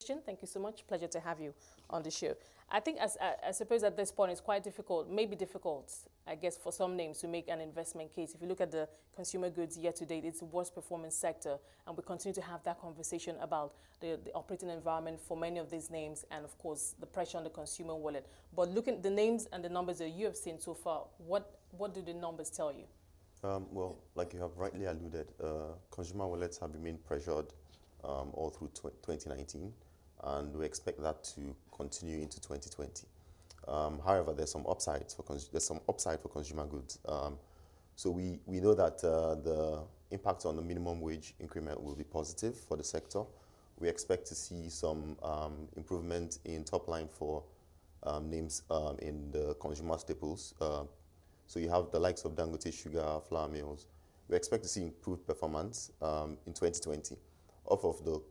Thank you so much. Pleasure to have you on the show. I think, I suppose at this point, it's quite difficult, maybe difficult, I guess, for some names to make an investment case. If you look at the consumer goods year to date, it's the worst performing sector, and we continue to have that conversation about the operating environment for many of these names, and of course, the pressure on the consumer wallet. But looking at the names and the numbers that you have seen so far, what do the numbers tell you? Well, like you have rightly alluded, consumer wallets have remained pressured all through 2019. And we expect that to continue into 2020. However, there's some upside for consumer goods. So we know that the impact on the minimum wage increment will be positive for the sector. We expect to see some improvement in top line for names in the consumer staples. So you have the likes of Dangote Sugar, flour mills. We expect to see improved performance in 2020 off of the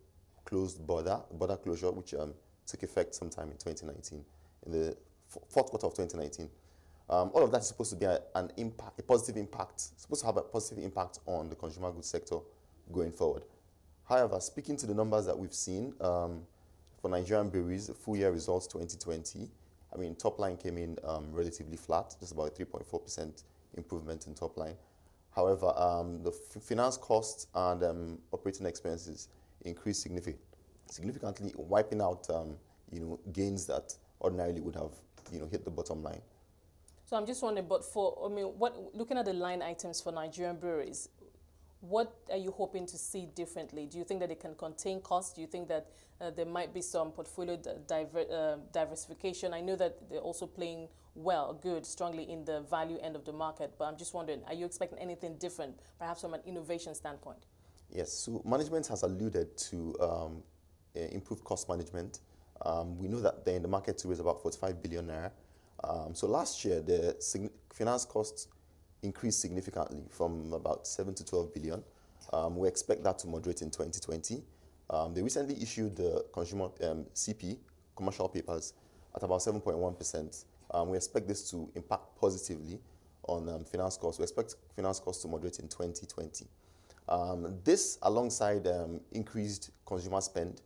closed border closure, which took effect sometime in 2019, in the fourth quarter of 2019. All of that is supposed to be a positive impact, supposed to have a positive impact on the consumer goods sector going forward. However, speaking to the numbers that we've seen for Nigerian breweries, full year results 2020, I mean, top line came in relatively flat, just about a 3.4% improvement in top line. However, the finance costs and operating expenses increased significantly, wiping out gains that ordinarily would have hit the bottom line. So I'm just wondering, but looking at the line items for Nigerian breweries, what are you hoping to see differently? Do you think that it can contain costs? Do you think that there might be some portfolio diversification? I know that they're also playing strongly in the value end of the market, but I'm just wondering, are you expecting anything different, perhaps from an innovation standpoint? Yes, so management has alluded to improved cost management. We know that they're in the market to raise about 45 billion naira. So last year, the finance costs increased significantly from about 7 to 12 billion. We expect that to moderate in 2020. They recently issued the consumer CP, commercial papers, at about 7.1%. We expect this to impact positively on finance costs. We expect finance costs to moderate in 2020. This, alongside increased consumer spend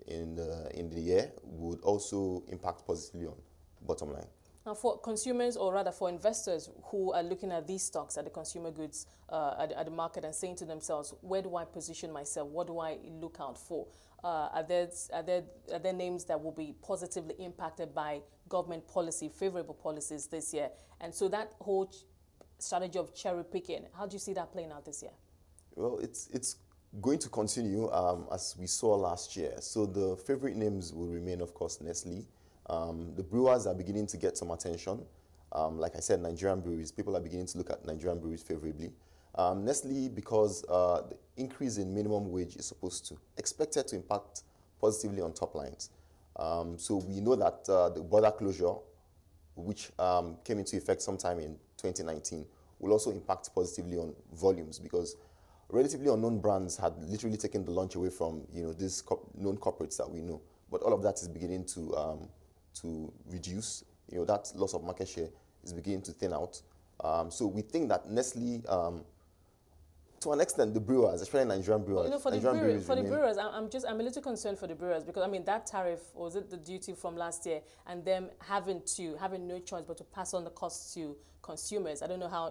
in the year, would also impact positively on bottom line. Now, for consumers, or rather for investors who are looking at these stocks, at the consumer goods, at the market, and saying to themselves, where do I position myself? What do I look out for? Are there names that will be positively impacted by government policy, favorable policies this year? And so that whole strategy of cherry picking, how do you see that playing out this year? Well, it's going to continue as we saw last year. So the favorite names will remain, of course, Nestle. The brewers are beginning to get some attention. Like I said, Nigerian breweries, people are beginning to look at Nigerian breweries favorably. Nestle, because the increase in minimum wage is expected to impact positively on top lines. So we know that the border closure, which came into effect sometime in 2019, will also impact positively on volumes, because relatively unknown brands had literally taken the lunch away from these known corporates that we know. But all of that is beginning to reduce. That loss of market share is beginning to thin out. So we think that Nestle, to an extent, the brewers, especially Nigerian brewers, for the brewers, I'm a little concerned for the brewers, because I mean that tariff, or was it the duty from last year, and them having no choice but to pass on the costs to consumers. I don't know how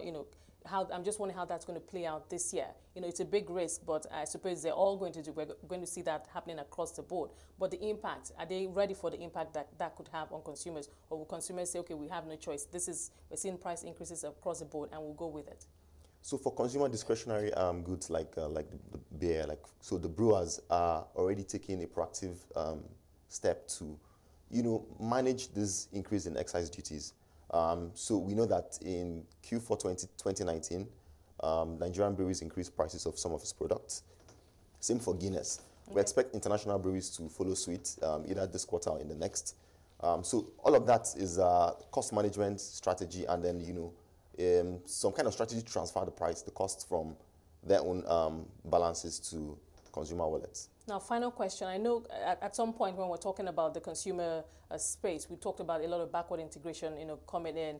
I'm just wondering how that's going to play out this year. It's a big risk, but I suppose they're all going to do. We're going to see that happening across the board. But the impact, are they ready for the impact that could have on consumers? Or will consumers say, okay, we have no choice. We're seeing price increases across the board, and we'll go with it? So for consumer discretionary goods like the beer, so the brewers are already taking a proactive step to, manage this increase in excise duties. So we know that in Q4 2019, Nigerian breweries increased prices of some of its products. Same for Guinness. Okay. We expect international breweries to follow suit either this quarter or in the next. So all of that is a cost management strategy, and then some kind of strategy to transfer the costs from their own balances to consumer wallets. Now, final question. I know at some point when we're talking about the consumer space, we talked about a lot of backward integration, coming in,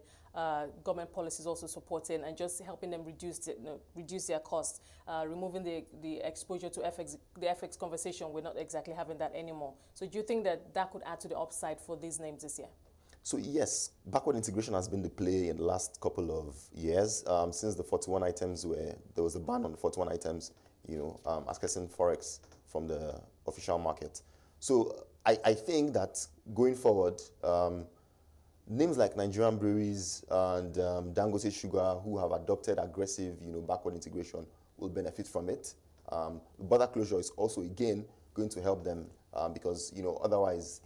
government policies also supporting and just helping them reduce their costs, removing the exposure to FX. The FX conversation, we're not exactly having that anymore. So do you think that that could add to the upside for these names this year? So yes, backward integration has been the play in the last couple of years. Since the 41 items there was a ban on the 41 items, accessing Forex from the official market. So I think that going forward, names like Nigerian breweries and Dangote Sugar, who have adopted aggressive, backward integration, will benefit from it. The border closure is also, again, going to help them because, otherwise,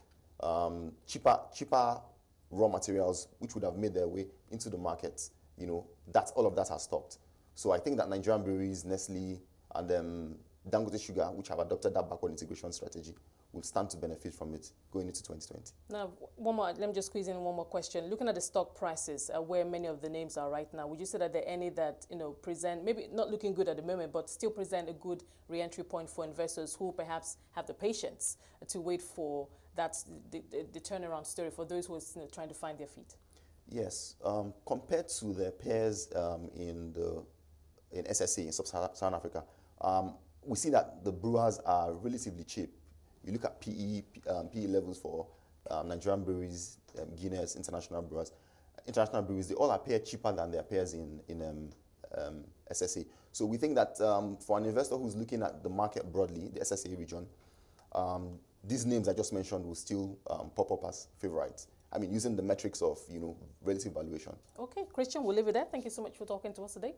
cheaper raw materials, which would have made their way into the market, all of that has stopped. So I think that Nigerian breweries, Nestle, and Dangote Sugar, which have adopted that backward integration strategy, will stand to benefit from it going into 2020. Now, let me just squeeze in one more question. Looking at the stock prices, where many of the names are right now, would you say that there are any that, present, maybe not looking good at the moment, but still present a good re-entry point for investors who perhaps have the patience to wait for that, the turnaround story for those who are trying to find their feet? Yes. Compared to their peers in SSA, in Sub-Saharan Africa, we see that the brewers are relatively cheap. You look at PE levels for Nigerian breweries, Guinness, international breweries, they all appear cheaper than their peers in SSA. So we think that for an investor who's looking at the market broadly, the SSA region, these names I just mentioned will still pop up as favorites. I mean, using the metrics of, relative valuation. Okay, Christian, we'll leave it there. Thank you so much for talking to us today.